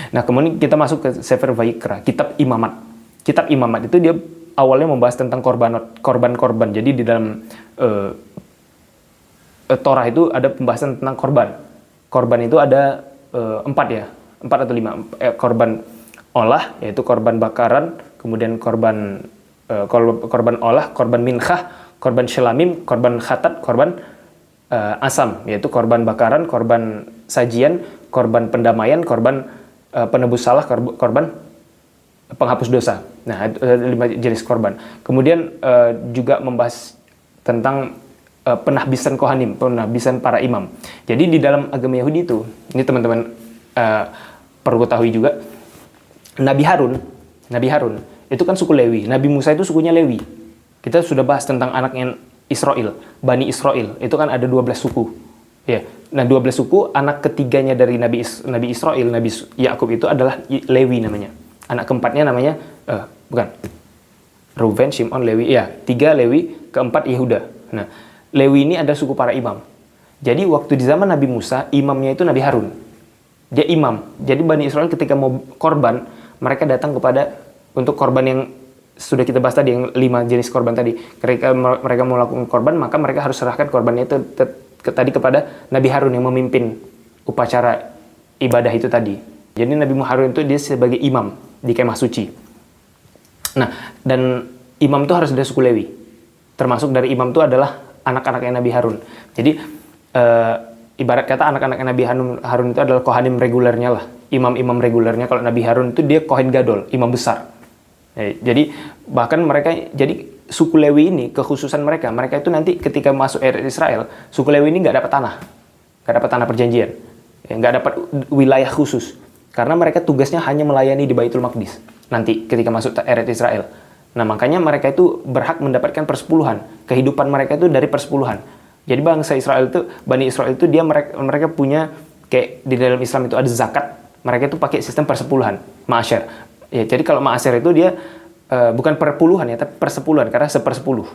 Nah, kemudian kita masuk ke Sefer Vayikra, kitab Imamat. Kitab Imamat itu dia awalnya membahas tentang korban-korban. Jadi di dalam Torah itu ada pembahasan tentang korban. Korban itu ada 4 ya, 4 atau 5. Korban olah, yaitu korban bakaran, kemudian korban olah, korban minchah, korban shelamim, korban khatat, korban asam, yaitu korban bakaran, korban sajian, korban pendamaian, korban penebus salah, korban penghapus dosa. Nah, ada 5 jenis korban. Kemudian juga membahas tentang penahbisan kohanim, penahbisan para imam. Jadi di dalam agama Yahudi itu, ini teman-teman perlu ketahui juga, Nabi Harun itu kan suku Lewi. Nabi Musa itu sukunya Lewi. Kita sudah bahas tentang anaknya Israel, Bani Israel. Itu kan ada 12 suku. Ya. Nah, 12 suku, anak ketiganya dari Nabi Israel, Nabi Yakub itu adalah Lewi namanya. Anak keempatnya namanya Reuben, Shimon, Lewi. Ya, 3 Lewi, keempat Yehuda. Nah, Lewi ini ada suku para imam. Jadi waktu di zaman Nabi Musa, imamnya itu Nabi Harun. Dia imam. Jadi Bani Israel ketika mau korban, mereka datang untuk korban yang sudah kita bahas tadi, yang 5 jenis korban tadi. Ketika mereka mau melakukan korban, maka mereka harus serahkan korbannya itu tadi kepada Nabi Harun yang memimpin upacara ibadah itu tadi. Jadi Nabi Harun itu dia sebagai imam di kemah suci. Nah, dan imam itu harus dari suku Lewi. Termasuk dari imam itu adalah anak-anaknya Nabi Harun. Jadi ibarat kata anak-anaknya Nabi Harun itu adalah kohanim regulernya lah. Imam-imam regulernya. Kalau Nabi Harun itu dia kohen gadol, imam besar. Jadi bahkan mereka, jadi suku Lewi ini kekhususan mereka itu nanti ketika masuk Israel, suku Lewi ini nggak dapat tanah perjanjian, nggak dapat wilayah khusus, karena mereka tugasnya hanya melayani di Baitul Maqdis nanti ketika masuk Israel. Nah, makanya mereka itu berhak mendapatkan persepuluhan. Kehidupan mereka itu dari persepuluhan. Jadi bangsa Israel itu, Bani Israel itu mereka punya, kayak di dalam Islam itu ada zakat. Mereka itu pakai sistem persepuluhan, ma'asyar. Ya, jadi kalau ma'asyar itu dia bukan perpuluhan ya, tapi persepuluhan, karena 1/10.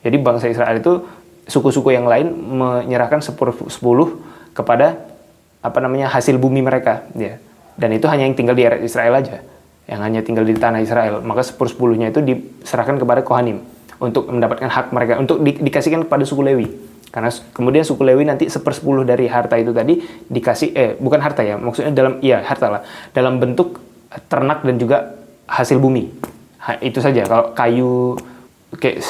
Jadi bangsa Israel itu, suku-suku yang lain menyerahkan 1/10 kepada hasil bumi mereka, ya. Dan itu hanya yang tinggal di Israel aja, yang hanya tinggal di tanah Israel. Maka 1/10-nya itu diserahkan kepada Kohanim untuk mendapatkan hak mereka, untuk dikasihkan kepada suku Lewi. Karena kemudian suku Lewi nanti 1/10 dari harta itu tadi dikasih, bukan harta ya, maksudnya harta lah, dalam bentuk ternak dan juga hasil bumi. Itu saja. Kalau kayu, kayak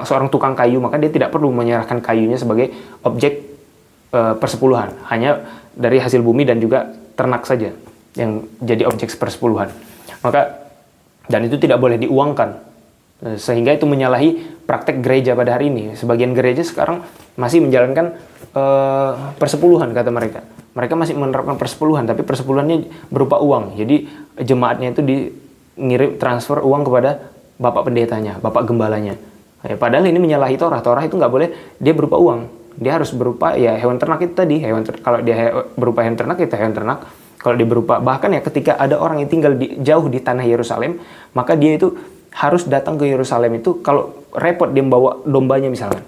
seorang tukang kayu, maka dia tidak perlu menyerahkan kayunya sebagai objek persepuluhan, hanya dari hasil bumi dan juga ternak saja yang jadi objek persepuluhan. Maka, dan itu tidak boleh diuangkan, sehingga itu menyalahi praktek gereja pada hari ini. Sebagian gereja sekarang masih menjalankan persepuluhan, kata mereka. Mereka masih menerapkan persepuluhan, tapi persepuluhannya berupa uang. Jadi jemaatnya itu ngirim transfer uang kepada bapak pendetanya, bapak gembalanya. Padahal ini menyalahi Torah. Torah itu nggak boleh dia berupa uang. Dia harus berupa hewan ternak itu tadi. Kalau dia berupa hewan ternak, itu hewan ternak. Kalau dia berupa, bahkan ya ketika ada orang yang tinggal jauh di tanah Yerusalem, maka dia itu harus datang ke Yerusalem itu, kalau repot dia membawa dombanya misalkan,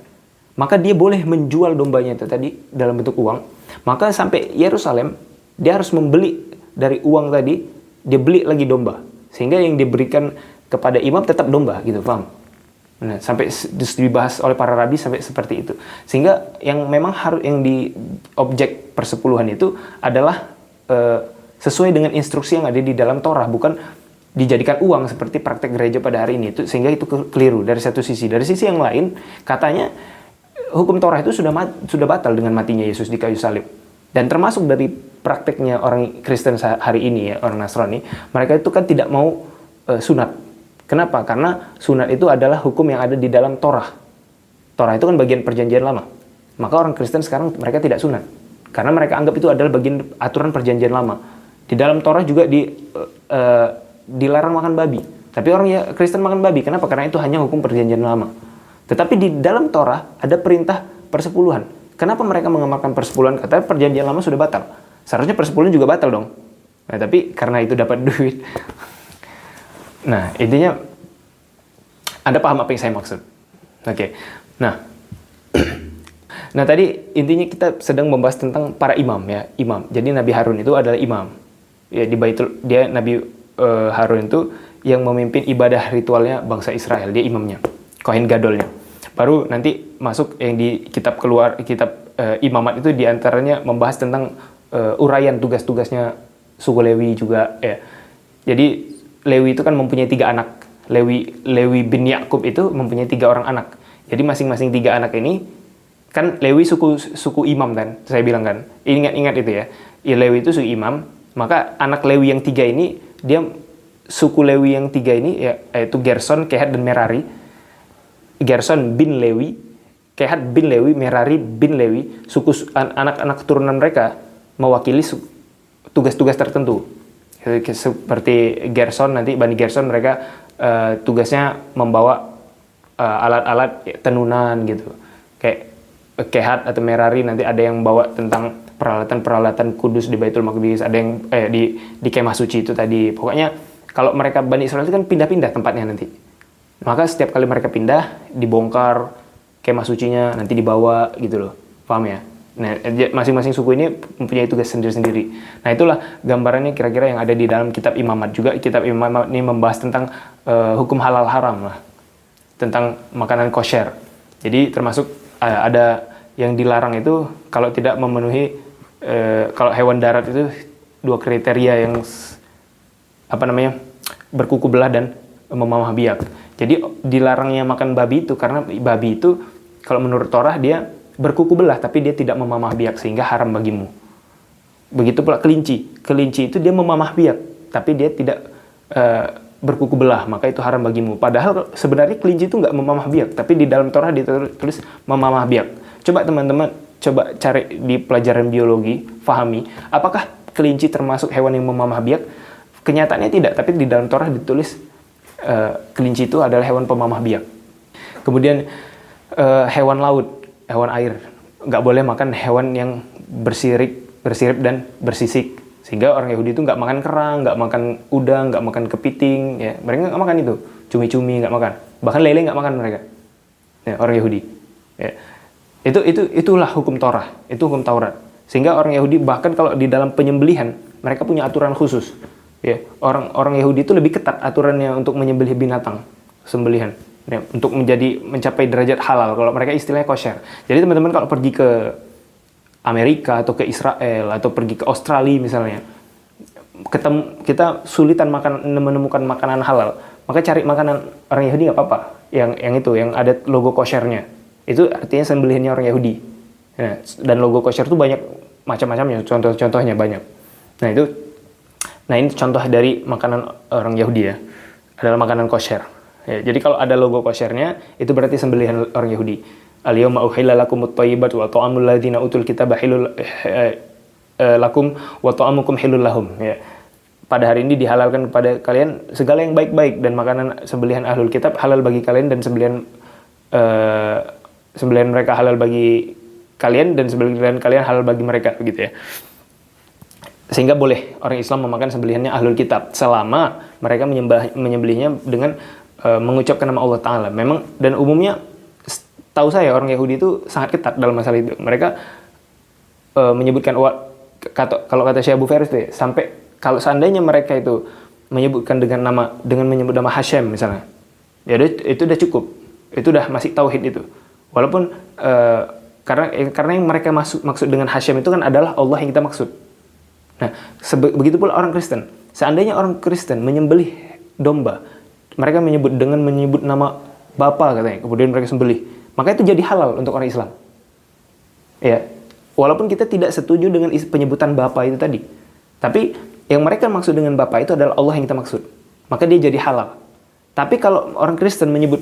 maka dia boleh menjual dombanya itu tadi dalam bentuk uang. Maka sampai Yerusalem, dia harus membeli dari uang tadi, dia beli lagi domba. Sehingga yang diberikan kepada imam tetap domba, gitu, paham? Nah, sampai dibahas oleh para rabi sampai seperti itu. Sehingga yang memang harus, yang di objek persepuluhan itu adalah sesuai dengan instruksi yang ada di dalam Torah, bukan dijadikan uang seperti praktek gereja pada hari ini. Sehingga itu keliru dari satu sisi. Dari sisi yang lain, katanya hukum Torah itu sudah batal dengan matinya Yesus di kayu salib. Dan termasuk dari prakteknya orang Kristen hari ini, ya, orang Nasrani, mereka itu kan tidak mau sunat. Kenapa? Karena sunat itu adalah hukum yang ada di dalam Torah. Torah itu kan bagian perjanjian lama. Maka orang Kristen sekarang mereka tidak sunat, karena mereka anggap itu adalah bagian aturan perjanjian lama. Di dalam Torah juga dilarang makan babi. Tapi orang Kristen makan babi. Kenapa? Karena itu hanya hukum perjanjian lama. Tetapi di dalam Torah ada perintah persepuluhan. Kenapa mereka mengamalkan persepuluhan? Katanya perjanjian lama sudah batal. Seharusnya persepuluhan juga batal dong. Nah, tapi karena itu dapat duit. Nah, intinya Anda paham apa yang saya maksud? Oke. Nah, tadi intinya kita sedang membahas tentang para imam, ya, imam. Jadi Nabi Harun itu adalah imam. Ya, di Baitul, dia Nabi Harun itu yang memimpin ibadah ritualnya bangsa Israel, dia imamnya, Kohen Gadolnya. Baru nanti masuk yang di kitab imamat itu diantaranya membahas tentang uraian tugas-tugasnya suku Lewi juga ya. Jadi Lewi itu kan mempunyai 3 anak. Lewi bin Yakub itu mempunyai 3 orang anak. Jadi masing-masing 3 anak ini kan Lewi suku imam kan, saya bilang kan. Ingat-ingat itu ya. Ya, Lewi itu suku imam, maka anak Lewi yang 3 ini dia suku Lewi yang 3 ini ya, yaitu Gerson, Kehat dan Merari. Gerson bin Lewi, Kehat bin Lewi, Merari bin Lewi, anak-anak keturunan mereka mewakili tugas-tugas tertentu. Seperti Gerson, nanti Bani Gerson mereka tugasnya membawa alat-alat tenunan gitu. Kayak Kehat atau Merari nanti ada yang bawa tentang peralatan-peralatan kudus di Baitul Maqdis, ada yang di kemah suci itu tadi. Pokoknya kalau mereka Bani Israel itu kan pindah-pindah tempatnya nanti. Maka setiap kali mereka pindah, dibongkar kemah sucinya, nanti dibawa gitu loh. Paham ya? Nah, masing-masing suku ini mempunyai tugas sendiri-sendiri. Nah, itulah gambarannya kira-kira yang ada di dalam kitab Imamat juga. Kitab Imamat ini membahas tentang hukum halal haram lah. Tentang makanan kosher. Jadi termasuk ada yang dilarang itu kalau tidak memenuhi kalau hewan darat itu 2 kriteria yang berkuku belah dan memamah biak. Jadi dilarangnya makan babi itu karena babi itu kalau menurut Torah dia berkuku belah tapi dia tidak memamah biak sehingga haram bagimu. Begitu pula kelinci. Kelinci itu dia memamah biak tapi dia tidak berkuku belah, maka itu haram bagimu. Padahal sebenarnya kelinci itu nggak memamah biak, tapi di dalam Torah ditulis memamah biak. Coba teman-teman cari di pelajaran biologi, fahami apakah kelinci termasuk hewan yang memamah biak. Kenyataannya tidak, tapi di dalam Torah ditulis kelinci itu adalah hewan pemamah biak. Kemudian hewan laut, hewan air, nggak boleh makan hewan yang bersirip dan bersisik. Sehingga orang Yahudi itu nggak makan kerang, nggak makan udang, nggak makan kepiting, ya mereka nggak makan itu, cumi-cumi nggak makan, bahkan lele nggak makan mereka, ya, orang Yahudi. Ya. Itulah hukum Torah, itu hukum Taurat. Sehingga orang Yahudi bahkan kalau di dalam penyembelihan mereka punya aturan khusus. Ya, orang Yahudi itu lebih ketat aturannya untuk menyembelih binatang sembelihan, ya, untuk mencapai derajat halal. Kalau mereka istilahnya kosher. Jadi teman-teman kalau pergi ke Amerika atau ke Israel atau pergi ke Australia misalnya, kita sulitan menemukan makanan halal, maka cari makanan orang Yahudi nggak apa-apa. Yang ada logo koshernya, itu artinya sembelihannya orang Yahudi. Ya, dan logo kosher itu banyak macam-macamnya, contoh-contohnya banyak. Nah ini contoh dari makanan orang Yahudi ya, adalah makanan kosher. Ya, jadi kalau ada logo koshernya, itu berarti sembelihan orang Yahudi. Al-yawma uhilla lakumut thayyibatu wa ta'amul ladzina utul kitaba halal lakum wa ta'amukum halal lahum. Ya. Pada hari ini dihalalkan kepada kalian segala yang baik-baik dan makanan sembelihan ahlul kitab halal bagi kalian dan sembelihan mereka halal bagi kalian dan sembelihan kalian halal bagi mereka begitu ya. Sehingga boleh orang Islam memakan sembelihannya ahlul kitab selama mereka menyembelihnya dengan mengucapkan nama Allah Ta'ala. Memang dan umumnya tahu saya orang Yahudi itu sangat ketat dalam masalah itu. Mereka menyebutkan kalau kata Syekh Abu Faris deh, sampai kalau seandainya mereka itu menyebutkan dengan menyebut nama Hashem misalnya, ya itu udah cukup. Itu udah masih tauhid itu. Walaupun karena yang mereka maksud dengan Hashem itu kan adalah Allah yang kita maksud. Nah, begitu pula orang Kristen. Seandainya orang Kristen menyembelih domba, mereka menyebut nama Bapa katanya, kemudian mereka sembelih, maka itu jadi halal untuk orang Islam. Ya, walaupun kita tidak setuju dengan penyebutan Bapa itu tadi, tapi yang mereka maksud dengan Bapa itu adalah Allah yang kita maksud, maka dia jadi halal. Tapi kalau orang Kristen menyebut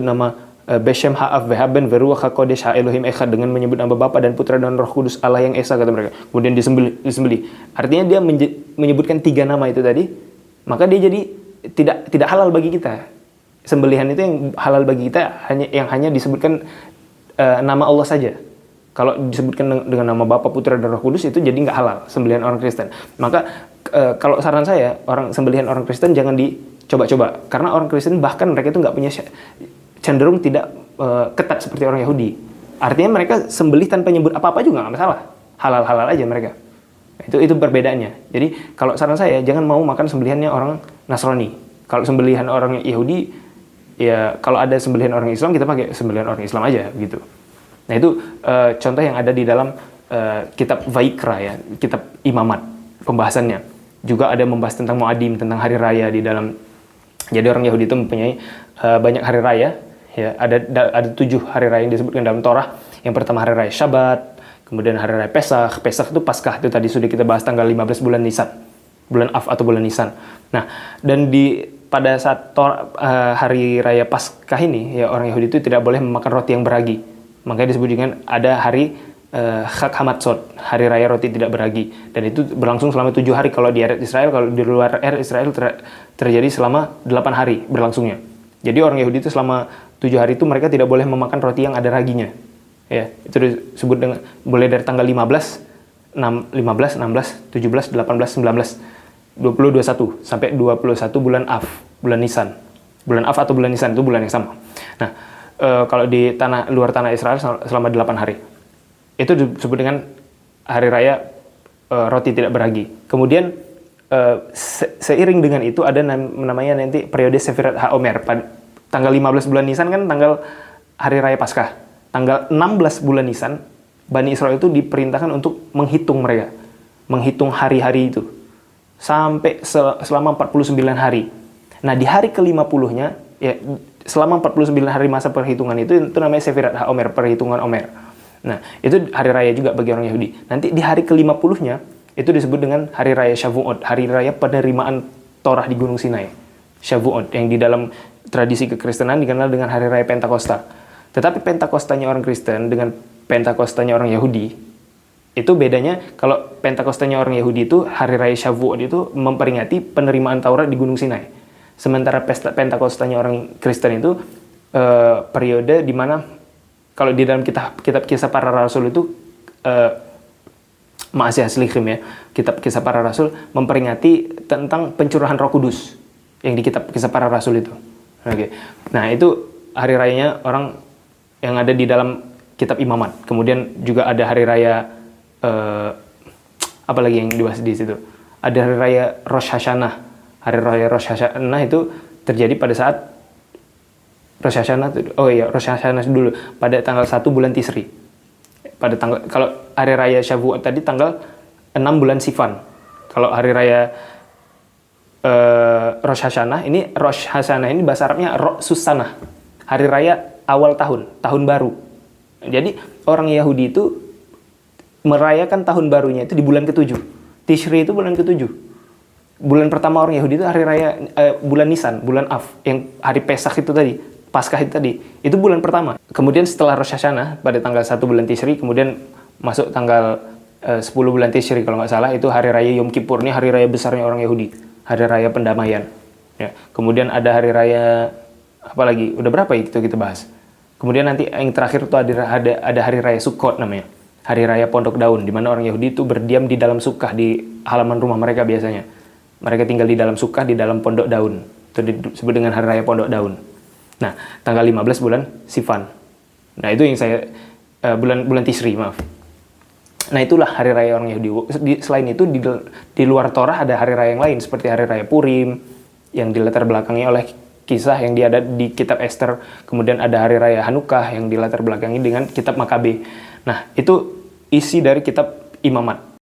nama Beshem ha'af vehaben veruach hakodesh ha'elohim echad, dengan menyebut nama Bapa dan Putra dan Roh Kudus Allah yang Esa kata mereka, kemudian disembelih. Artinya dia menyebutkan 3 nama itu tadi, maka dia jadi tidak halal bagi kita. Sembelihan itu yang halal bagi kita hanya disebutkan nama Allah saja. Kalau disebutkan dengan nama Bapa, Putra dan Roh Kudus itu jadi nggak halal sembelihan orang Kristen. Maka kalau saran saya, sembelihan orang Kristen jangan dicoba-coba, karena orang Kristen bahkan mereka itu nggak punya cenderung tidak ketat seperti orang Yahudi. Artinya mereka sembelih tanpa nyebut apa-apa juga nggak masalah. Halal-halal aja mereka. Itu perbedaannya. Jadi kalau saran saya jangan mau makan sembelihannya orang Nasrani. Kalau sembelihan orang Yahudi, ya kalau ada sembelihan orang Islam kita pakai sembelihan orang Islam aja gitu. Nah itu contoh yang ada di dalam kitab Vaikra ya, kitab Imamat pembahasannya. Juga ada membahas tentang Muadim, tentang hari raya di dalam. Jadi orang Yahudi itu mempunyai banyak hari raya. Ya, ada 7 hari raya yang disebutkan dalam Torah. Yang pertama hari raya Syabat, kemudian hari raya Pesach. Pesach itu Paskah, itu tadi sudah kita bahas tanggal 15 bulan Nisan. Bulan Av atau bulan Nisan. Nah, dan pada saat hari raya Paskah ini, ya orang Yahudi itu tidak boleh memakan roti yang beragi. Makanya disebut dengan ada hari Chag Hamatzot, hari raya roti tidak beragi. Dan itu berlangsung selama 7 hari kalau di Eretz Israel. Kalau di luar Eretz Israel terjadi selama 8 hari berlangsungnya. Jadi orang Yahudi itu selama 7 hari itu mereka tidak boleh memakan roti yang ada raginya. Ya, itu disebut dengan mulai dari tanggal 15, 16, 17, 18, 19, 20, 21 sampai 21 bulan Av, bulan Nisan. Bulan Av atau bulan Nisan itu bulan yang sama. Nah, kalau di luar tanah Israel selama 8 hari. Itu disebut dengan hari raya roti tidak beragi. Kemudian seiring dengan itu ada namanya nanti periode Sefirat HaOmer. Tanggal 15 bulan Nisan kan tanggal hari raya Paskah. Tanggal 16 bulan Nisan, Bani Israel itu diperintahkan untuk menghitung mereka. Menghitung hari-hari itu. Sampai selama 49 hari. Nah, di hari ke-50-nya, ya, selama 49 hari masa perhitungan itu namanya Sefirat HaOmer, perhitungan Omer. Nah, itu hari raya juga bagi orang Yahudi. Nanti di hari ke-50-nya, itu disebut dengan hari raya Shavuot, hari raya penerimaan Torah di Gunung Sinai. Shavuot, yang di dalam tradisi kekristenan dikenal dengan hari raya Pentakosta. Tetapi Pentakostanya orang Kristen dengan Pentakostanya orang Yahudi, itu bedanya. Kalau Pentakostanya orang Yahudi itu, hari raya Shavuot itu memperingati penerimaan Taurat di Gunung Sinai. Sementara Pentakostanya orang Kristen itu, periode di mana kalau di dalam kitab Kisah Para Rasul itu Ma'asih Haslichim ya, kitab Kisah Para Rasul memperingati tentang pencurahan Roh Kudus yang di kitab Kisah Para Rasul itu. Oke. Nah, itu hari rayanya orang yang ada di dalam kitab Imamat. Kemudian juga ada hari raya apa lagi yang dibahas di situ? Ada hari raya Rosh Hashanah. Hari raya Rosh Hashanah itu terjadi pada saat Rosh Hashanah dulu pada tanggal 1 bulan Tisri. Kalau hari raya Shavuot tadi tanggal 6 bulan Sivan. Kalau hari raya Rosh Hashanah ini bahasa Arabnya Susanah. Hari raya awal tahun baru. Jadi orang Yahudi itu merayakan tahun barunya itu di bulan ke-7. Tishri itu bulan ke-7. Bulan pertama orang Yahudi itu hari raya bulan Nisan, bulan Av, yang hari Pesach itu tadi. Paskah itu tadi, itu bulan pertama. Kemudian setelah Rosh Hashanah pada tanggal 1 bulan Tishri, kemudian masuk tanggal 10 bulan Tishri kalau nggak salah, itu hari raya Yom Kippur, ini hari raya besarnya orang Yahudi, hari raya pendamaian. Ya. Kemudian ada hari raya apa lagi? Udah berapa itu kita bahas? Kemudian nanti yang terakhir itu ada hari raya Sukkot namanya, hari raya Pondok Daun, di mana orang Yahudi itu berdiam di dalam sukkah di halaman rumah mereka biasanya. Mereka tinggal di dalam sukkah di dalam pondok daun. Itu disebut dengan hari raya Pondok Daun. Nah, tanggal 15 bulan Sivan. Nah, itu yang saya bulan Tishri, maaf. Nah, itulah hari raya orang Yahudi. Selain itu di luar Torah ada hari raya yang lain seperti hari raya Purim yang dilatar belakangi oleh kisah yang ada di kitab Esther. Kemudian ada hari raya Hanukkah yang dilatar belakangi dengan kitab Makabe. Nah, itu isi dari kitab Imamat.